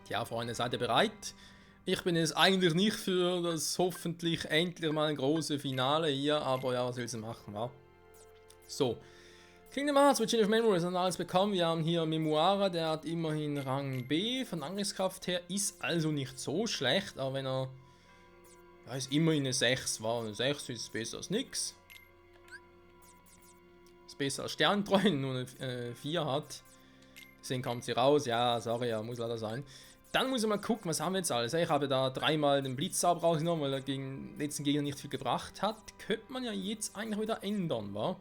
Ja, Freunde, seid ihr bereit? Ich bin jetzt eigentlich nicht für das hoffentlich endlich mal ein großes Finale hier, aber ja, was willst du machen, wa? So. Kingdom Hearts, Virgin of Memories haben alles bekommen. Wir haben hier Memoira, der hat immerhin Rang B. Von Angriffskraft her ist also nicht so schlecht, aber wenn er... Ja, ist immerhin eine 6, war eine 6 ist besser als nix. Ist besser als Sterntreu, nur eine 4 hat. Deswegen kommt sie raus, ja, sorry, ja, muss leider sein. Dann muss ich mal gucken, was haben wir jetzt alles. Ich habe da dreimal den Blitzstab rausgenommen, weil er gegen den letzten Gegner nicht viel gebracht hat. Könnte man ja jetzt eigentlich wieder ändern, wa?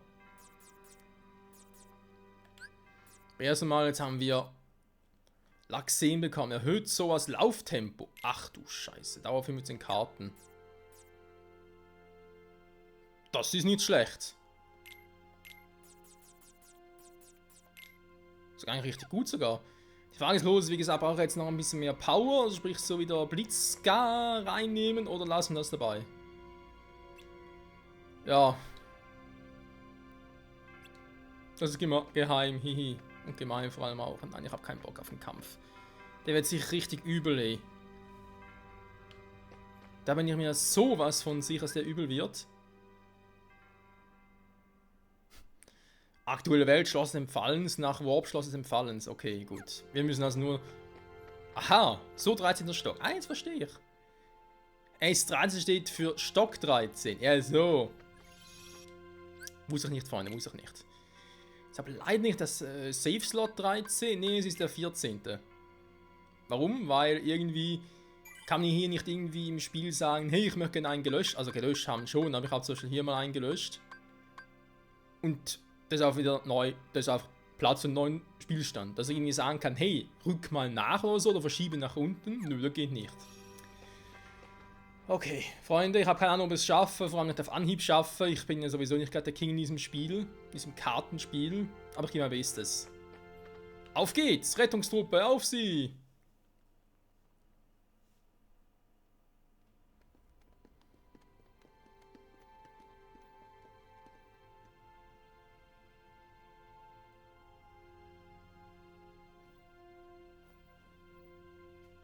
Erstmal, jetzt haben wir Laxen bekommen. Erhöht sowas Lauftempo. Ach du Scheiße, Dauer 15 Karten. Das ist nicht schlecht. Ist eigentlich richtig gut sogar. Die Frage ist los, wie gesagt, brauche ich jetzt noch ein bisschen mehr Power, also sprich so wieder Blitzscar reinnehmen oder lassen wir das dabei? Ja. Das ist geheim, hihi. Und gemein vor allem auch. Nein, ich habe keinen Bock auf den Kampf. Der wird sich richtig übel, ey. Da bin ich mir sowas von sicher, dass der übel wird. Aktuelle Welt, Schloss des Empfallens, nach Warp, Schloss des Empfallens. Okay, gut. Wir müssen also nur... Aha, so 13. Stock. Ah, jetzt verstehe ich. S13 steht für Stock 13. Ja, so. Muss ich nicht, Freunde, muss ich nicht. Ich habe leider nicht das Safe-Slot 13. Nee, es ist der 14. Warum? Weil irgendwie kann ich hier nicht irgendwie im Spiel sagen, hey, ich möchte gerne einen gelöscht. Also gelöscht haben schon, aber ich habe zum Beispiel hier mal einen gelöscht. Und das ist auch wieder neu, das ist auf Platz für einen neuen Spielstand. Dass ich irgendwie sagen kann, hey, rück mal nach oder so, oder verschiebe nach unten. Nö, das geht nicht. Okay, Freunde, ich habe keine Ahnung, ob ich es schaffe, vor allem nicht auf Anhieb schaffe. Ich bin ja sowieso nicht gerade der King in diesem Spiel, diesem Kartenspiel. Aber ich gebe mein Bestes. Auf geht's, Rettungstruppe, auf sie!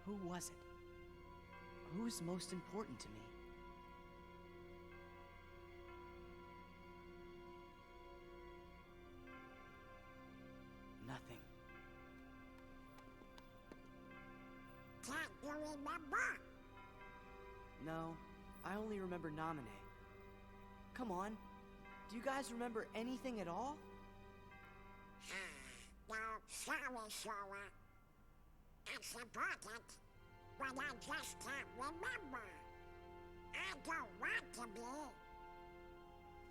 Who was it? Who's most important to me? Nothing. Can't you remember? No, I only remember Namine. Come on, do you guys remember anything at all? No, sorry, Sora. It's important, but I just can't remember. I don't want to be,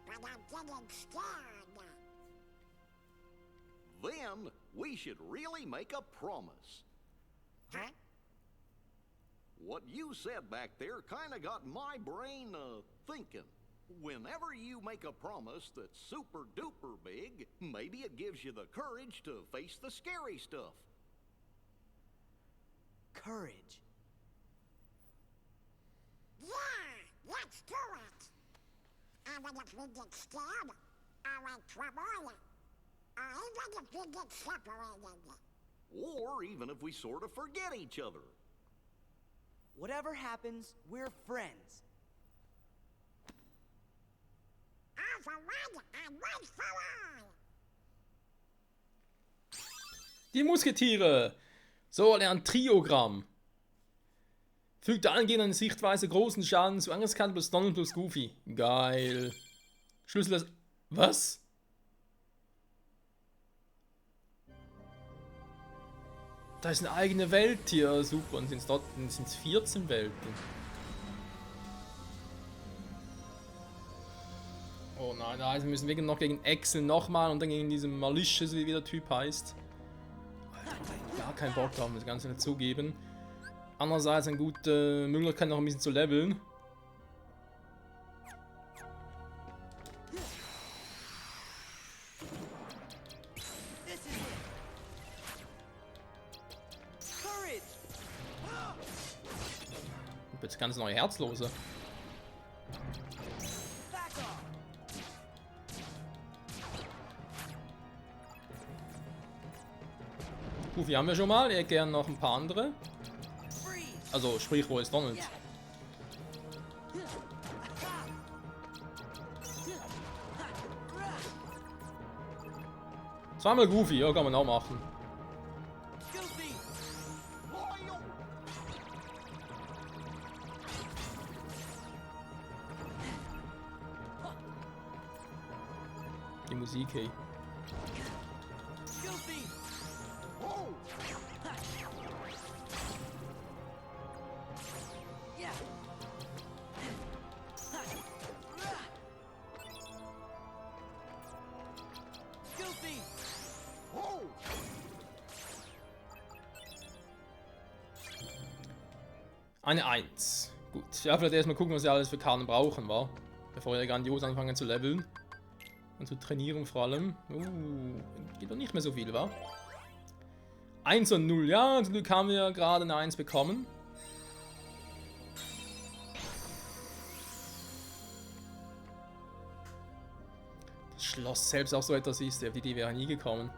but I'm getting scared. Then we should really make a promise. Huh? What you said back there kinda got my brain thinking. Whenever you make a promise that's super duper big, maybe it gives you the courage to face the scary stuff. Courage. Yeah, let's do it. And then if we get scared, or in trouble, or even if we get separated. Or even if we sort of forget each other. Whatever happens, we're friends. All for one and one for all. Die Musketiere! So, lernt Triogramm. Fügt allen Gegnern eine Sichtweise großen Schaden zu Angriffskarten plus Donald plus Goofy. Geil. Schlüssel des... Was? Da ist eine eigene Welt hier. Super. Und sind es 14 Welten. Oh nein, also müssen wir noch gegen Axel nochmal und dann gegen diesen Malicious, wie der Typ heißt. Gar keinen Bock drauf, das Ganze nicht zugeben. Andererseits eine gute Möglichkeit noch ein bisschen zu leveln. Und jetzt ganz neue Herzlose. Goofy haben wir schon mal, er gern noch ein paar andere. Also sprich, wo ist Donald? Zweimal Goofy, ja, kann man auch machen. Goofy! Die Musik, hey. Goofy! Yeah. Goofy! Eine 1. Gut, ja, vielleicht erstmal gucken, was wir alles für Karten brauchen, wa? Bevor wir grandios anfangen zu leveln. Und zu trainieren vor allem. Geht doch nicht mehr so viel, wa? 1 und 0, ja, zum Glück haben wir gerade eine 1 bekommen. Das Schloss selbst auch so etwas ist, auf die Idee wäre nie gekommen.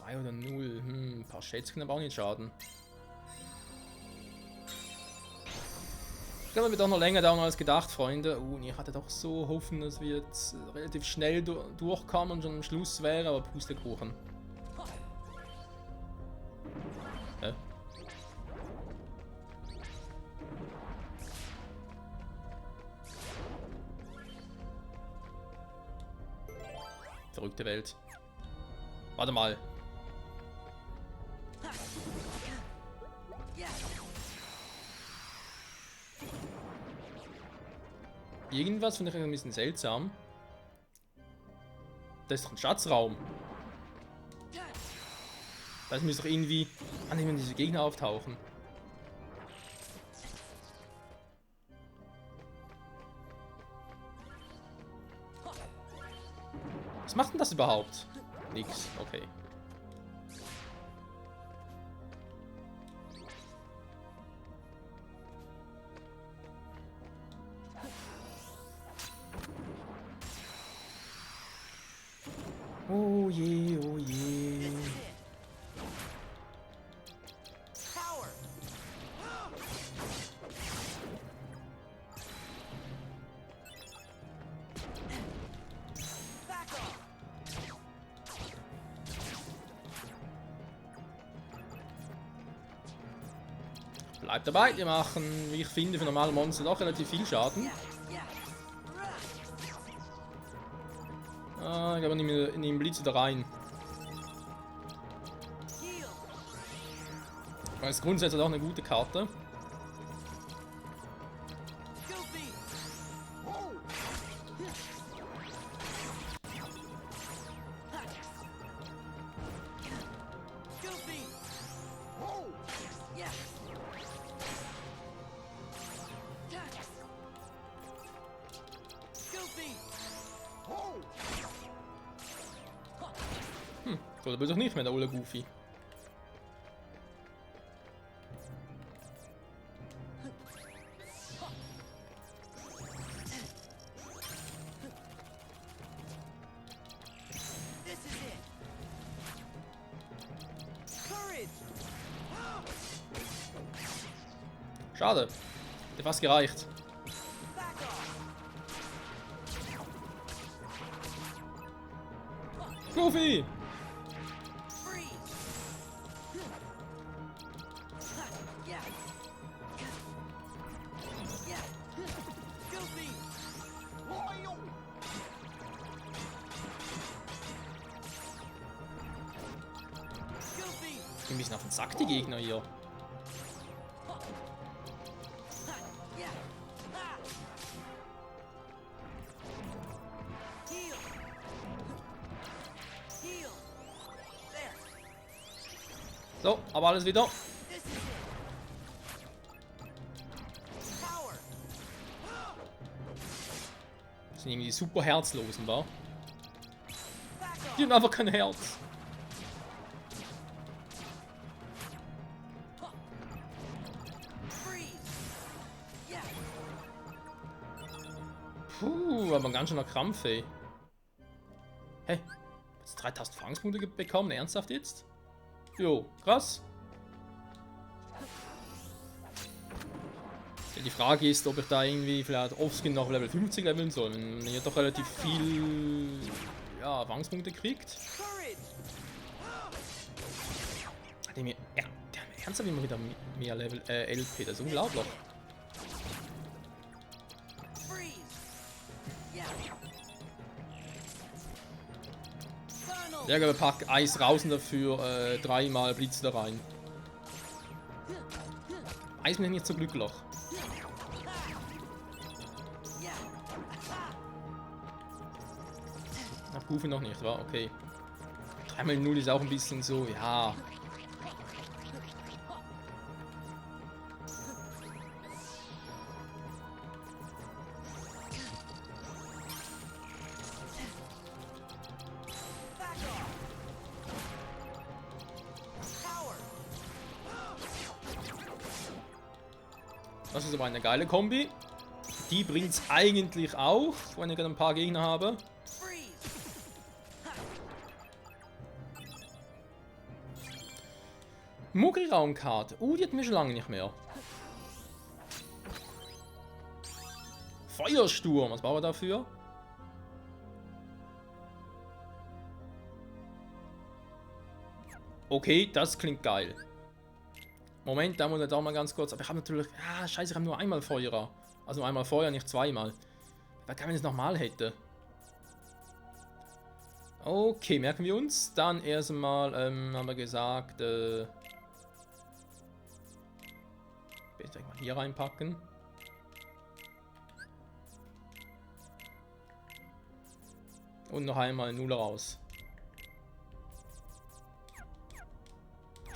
Oder 0. Ein paar Shades können aber auch nicht schaden. Ich glaube, das wird auch noch länger dauern als gedacht, Freunde. Ich hatte doch so hoffen, dass wir jetzt relativ schnell durchkommen und schon am Schluss wäre, aber Pustekuchen. Hä? Verrückte Welt. Warte mal. Irgendwas finde ich ein bisschen seltsam. Das ist doch ein Schatzraum. Das müsste doch irgendwie annehmen, diese Gegner auftauchen. Was macht denn das überhaupt? Nix, okay. Oh je, oh je. Power! Back off! Bleibt dabei, wir machen, wie ich finde, für normale Monster doch relativ viel Schaden. Yeah, yeah. Ich glaube, in den Blitz wieder rein. Heal! Das ist grundsätzlich auch eine gute Karte. Goofy! Goofy! Yeah. Goofy! So, da will doch nicht mehr der Olle Goofy. This is it! Courage! Schade. Hätte fast gereicht. Back off! Goofy! Freeze! Yeah. Yeah. Goofy! Goofy! Die müssen auf den Sack, die Gegner hier. Yeah. Ah. Heal. Heal. There. So, aber alles wieder. This is it. Power. Das sind irgendwie die super Herzlosen, wa? Back off. Die haben einfach kein Herz. Freeze. Yeah. Puh, aber ein ganz schöner Krampf, ey. Hey, hast du 3000 Erfahrungspunkte bekommen? Ernsthaft jetzt? Jo, krass. Ja, die Frage ist, ob ich da irgendwie vielleicht Offskin noch Level 50 leveln soll. Wenn ihr doch relativ viel Erfahrungspunkte kriegt. Der hat ernsthaft immer wieder mehr Level LP, das ist unglaublich. Ja, aber pack Eis raus und dafür 3-mal Blitz da rein. Eis bin ich nicht so glücklich. Ach, Goofy noch nicht, war okay. 3x0 ist auch ein bisschen so, ja. Das ist aber eine geile Kombi. Die bringt es eigentlich auch, wenn ich gerade ein paar Gegner habe. Mugri-Raumkarte. Die hatten wir schon lange nicht mehr. Feuersturm. Was brauchen wir dafür? Okay, das klingt geil. Moment, da muss ich da mal ganz kurz. Aber ich habe natürlich. Ah, scheiße, ich habe nur einmal Feuerer. Also nur einmal Feuer, nicht zweimal. Wer kann, wenn ich es nochmal hätte? Okay, merken wir uns. Dann erstmal haben wir gesagt. Bitte mal hier reinpacken. Und noch einmal Null raus.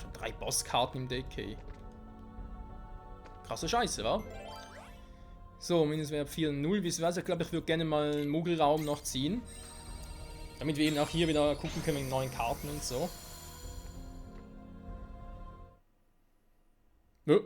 Schon 3 Bosskarten im Deck, ey. Krasse Scheiße, wa? So, Mindestwert 4-0. Wisst ihr was? Ich glaube, ich würde gerne mal einen Mugri-Raum noch ziehen. Damit wir eben auch hier wieder gucken können mit neuen Karten und so. Nö.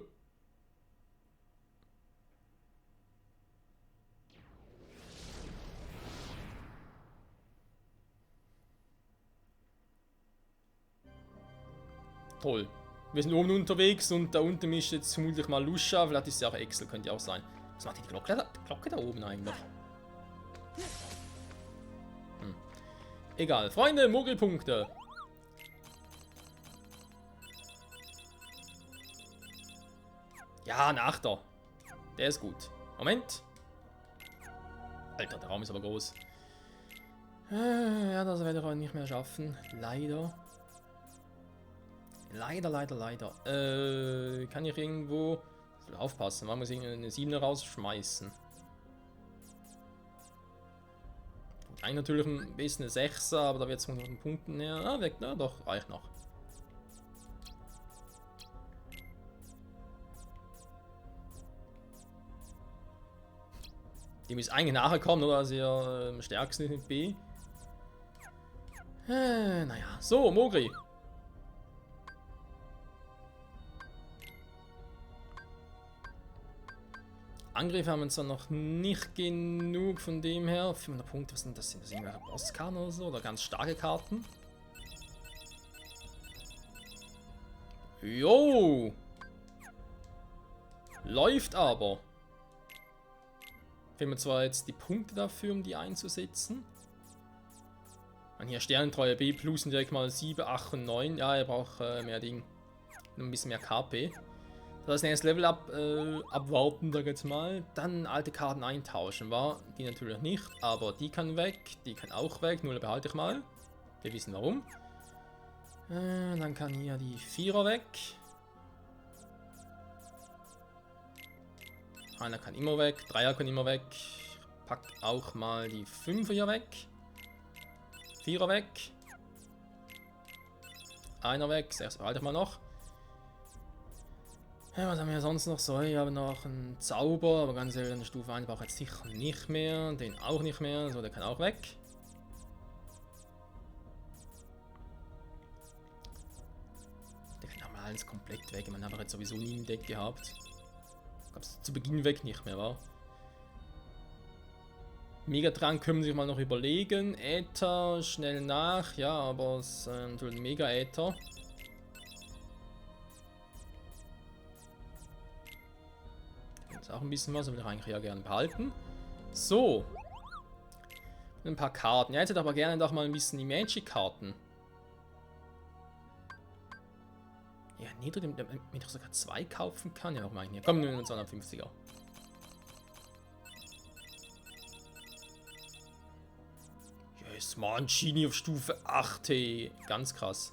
Toll. Wir sind oben unterwegs und da unten ist jetzt vermutlich mal Lusha. Vielleicht ist es ja auch Excel, könnte ja auch sein. Was macht die Glocke da oben eigentlich? Egal. Freunde, Muggelpunkte. Ja, ein Achter. Der ist gut. Moment. Alter, der Raum ist aber groß. Ja, das werde ich auch nicht mehr schaffen. Leider. Leider. Kann ich irgendwo... Ich will aufpassen, man muss eine 7 rausschmeißen. Eigentlich natürlich ein bisschen eine 6er, aber da wird es von den Punkten her... Ah, weg, na doch, reicht noch. Die muss eigentlich nachher kommen, oder? Also ihr am stärksten mit B. Naja, so, Mogri. Angriff haben wir uns dann noch nicht genug von dem her. 500 Punkte, was sind das? Sind das irgendwelche Bosskarten oder so? Oder ganz starke Karten? Jo! Läuft aber. Fehlen mir zwar jetzt die Punkte dafür, um die einzusetzen. Und hier Sternentreue B plus und direkt mal 7, 8 und 9. Ja, er braucht mehr Ding. Nur ein bisschen mehr KP. Das nächste Level abwarten, sag jetzt mal. Dann alte Karten eintauschen, war die natürlich nicht, aber die kann weg, die kann auch weg, nur behalte ich mal. Wir wissen warum. Dann kann hier die 4er weg. Einer kann immer weg, 3er kann immer weg. Pack auch mal die 5er hier weg. 4er weg. Einer weg, 6 behalte ich mal noch. Ja, was haben wir sonst noch so? Ich habe noch einen Zauber, aber ganz ehrlich, eine Stufe 1 brauche ich jetzt sicher nicht mehr. Den auch nicht mehr, so der kann auch weg. Der kann aber alles komplett weg. Man hat aber jetzt sowieso nie im Deck gehabt. Gab es zu Beginn weg nicht mehr, war? Megatrank können wir sich mal noch überlegen. Äther, schnell nach. Ja, aber es ist natürlich ein Mega-Äther. Das ist auch ein bisschen was, aber will ich eigentlich ja gerne behalten. So. Ein paar Karten. Ja, jetzt hätte ich aber gerne doch mal ein bisschen die Magic-Karten. Ja, niedrig, damit ich sogar 2 kaufen kann. Ja, warum eigentlich nicht? Komm, nehmen wir 250er. Yes, Mann, Genie auf Stufe 8, hey. Ganz krass.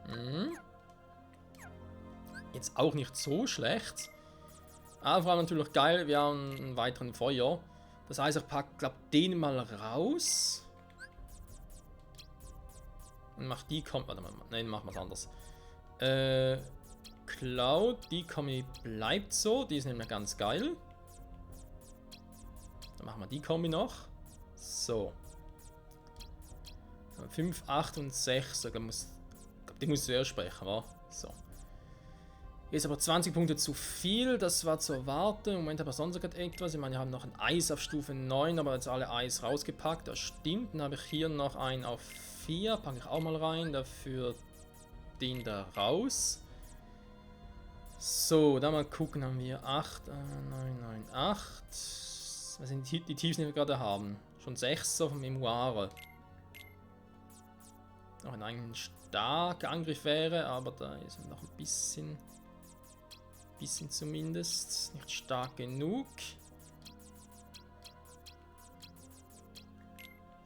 Mhm. Jetzt auch nicht so schlecht. Aber vor allem natürlich geil, wir haben einen weiteren Feuer. Das heißt, ich packe, glaube den mal raus. Und mach die kommt. Warte mal, nein, machen wir es anders. Cloud, die Kombi bleibt so. Die ist nämlich ganz geil. Dann machen wir die Kombi noch. So. 5, 8 und 6. Ich glaube, die muss zuerst sprechen, wa? So. Ist aber 20 Punkte zu viel, das war zu erwarten. Im Moment habe ich sonst gerade etwas. Ich meine, wir haben noch ein Eis auf Stufe 9, aber jetzt alle Eis rausgepackt. Das stimmt. Dann habe ich hier noch einen auf 4. Packe ich auch mal rein. Dafür den da raus. So, dann mal gucken. Haben wir 8, 9, 9, 8. Was sind die Tiefs, die wir gerade haben? Schon 6 so vom Memoire. Noch ein starker Angriff wäre, aber da ist noch ein bisschen zumindest nicht stark genug.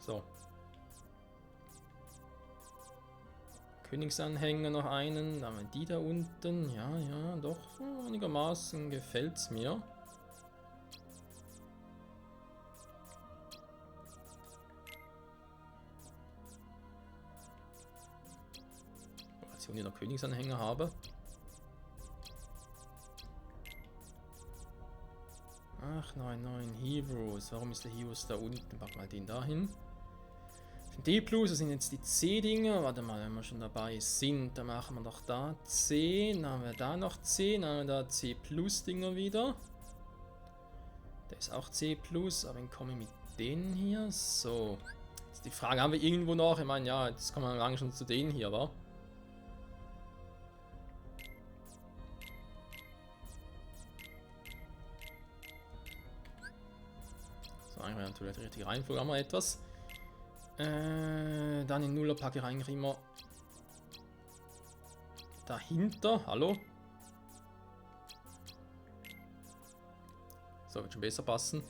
So. Königsanhänger noch einen, dann haben wir die da unten. Ja, ja, doch einigermaßen gefällt es mir. Als ich noch Königsanhänger habe. Ach, 9 Heroes. Warum ist der Heroes da unten? Pack mal den da hin. D+, das sind jetzt die C-Dinger. Warte mal, wenn wir schon dabei sind, dann machen wir doch da C. Dann haben wir da noch C. Dann haben wir da C+-Dinger wieder. Der ist auch C+, aber dann komme ich mit denen hier. So. Jetzt die Frage, haben wir irgendwo noch? Ich meine, ja, jetzt kommen wir lange schon zu denen hier, wa? Eigentlich natürlich die richtige Reihenfolge, haben wir etwas. Dann in Nuller packe ich eigentlich immer dahinter. Hallo? So, wird schon besser passen.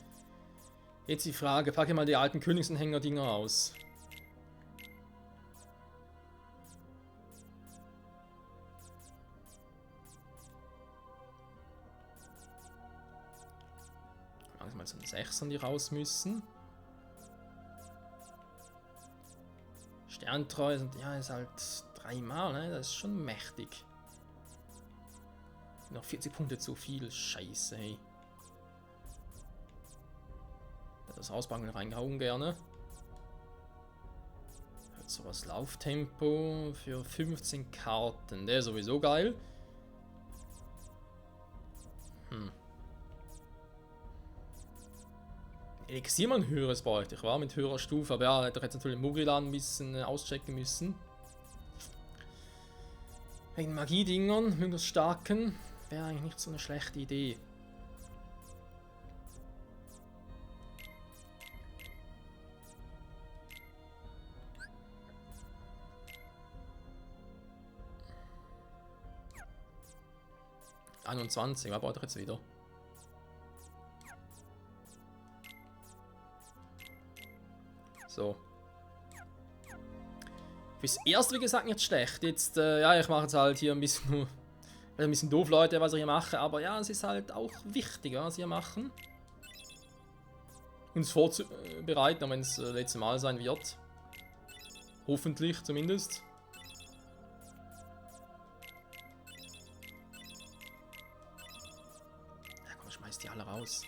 Jetzt die Frage, packe ich mal die alten Königsanhänger-Dinger aus. Mal so ein 6ern, die raus müssen. Sterntreu sind, ja, ist halt 3 Mal, ne? Das ist schon mächtig. Noch 40 Punkte zu viel, scheiße, hey. Das Hausbanken reingehauen gerne. Hat sowas Lauftempo für 15 Karten, der ist sowieso geil. Elixier mal ein höheres bräuchte ich, war mit höherer Stufe, aber ja, hätte ich jetzt natürlich Mugrilan ein bisschen auschecken müssen. Wegen Magiedingern, möglichst starken, wäre eigentlich nicht so eine schlechte Idee. (21), was brauche ich jetzt wieder? So. Fürs erste, wie gesagt, nicht schlecht. Jetzt, ja, ich mache jetzt halt hier ein bisschen doof, Leute, was ich hier mache. Aber ja, es ist halt auch wichtig, was wir hier machen. Uns vorzubereiten, wenn es das letzte Mal sein wird. Hoffentlich zumindest. Ja, komm, schmeiß die alle raus.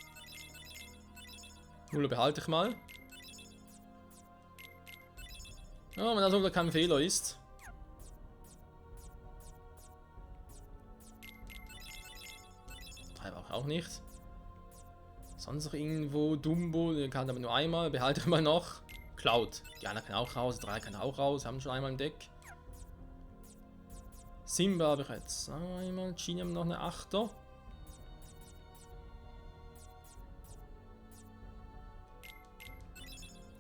Nuller behalte ich mal. Ja, wenn das sogar kein Fehler ist. Auch nicht. Sonst noch irgendwo Dumbo, der kann aber nur einmal, behalte ich mal noch. Cloud. Die einer kann auch raus, 3 kann auch raus, haben schon einmal im Deck. Simba habe ich jetzt einmal, Genie haben noch eine 8er.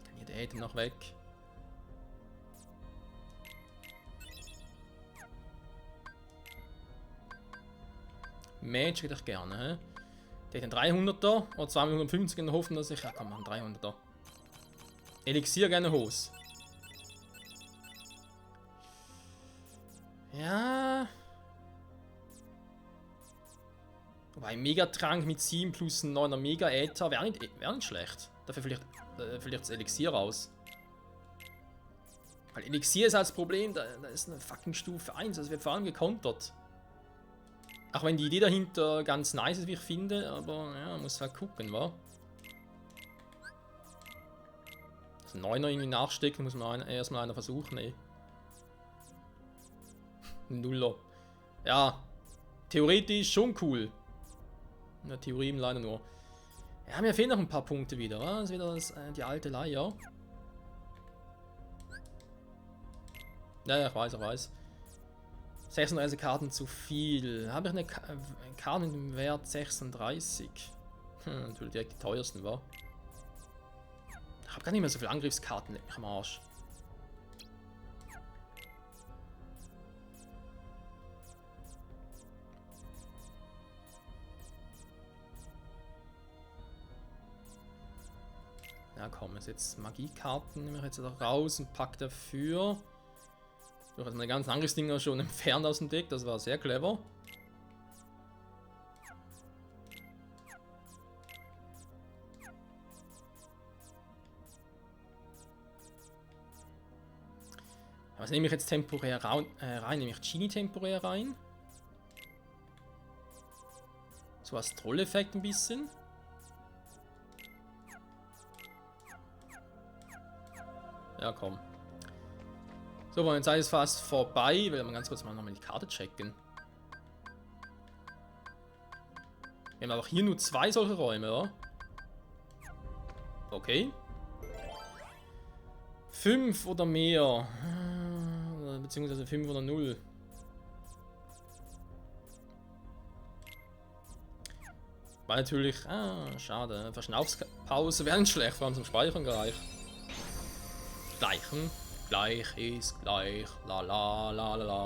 Kann hier der Atem noch weg. Match hätte ich gerne, hä? Der hat einen 300er oder 250 in der Hoffnung, dass ich... Ja komm, einen 300er. Elixier gerne Hose. Ja. Wobei Megatrank mit 7 plus ein 9er Mega Äther wäre nicht schlecht. Dafür vielleicht das Elixier raus. Weil Elixier ist halt das Problem, da ist eine fucking Stufe 1, also wird vor allem gekontert. Auch wenn die Idee dahinter ganz nice ist, wie ich finde, aber ja, man muss halt gucken, wa? Also 9er irgendwie nachstecken, muss man erstmal einer versuchen, ey. Nuller. Ja, theoretisch schon cool. In der Theorie leider nur. Ja, mir fehlen noch ein paar Punkte wieder, wa? Das ist wieder die alte Leier. Ja, ich weiß. 36 Karten zu viel. Habe ich eine Karte mit dem Wert 36? Natürlich direkt die teuersten, wa? Ich habe gar nicht mehr so viele Angriffskarten, leck mich am Arsch. Ja komm, jetzt Magiekarten nehme ich jetzt da raus und pack dafür. Ich habe meine ganzen Angriffsdinger schon entfernt aus dem Deck, das war sehr clever. Was nehme ich jetzt temporär rein? Nehme ich Genie temporär rein? So als Trolleffekt ein bisschen. Ja, komm. So, meine Zeit ist fast vorbei. Will mal ganz kurz mal nochmal die Karte checken. Wir haben aber hier nur 2 solche Räume, oder? Okay. 5 oder mehr. Beziehungsweise 5 oder 0. War natürlich... schade. Verschnaufspause wäre nicht schlecht, vor allem zum Speichern gleich. Gleich ist gleich. La la la la la.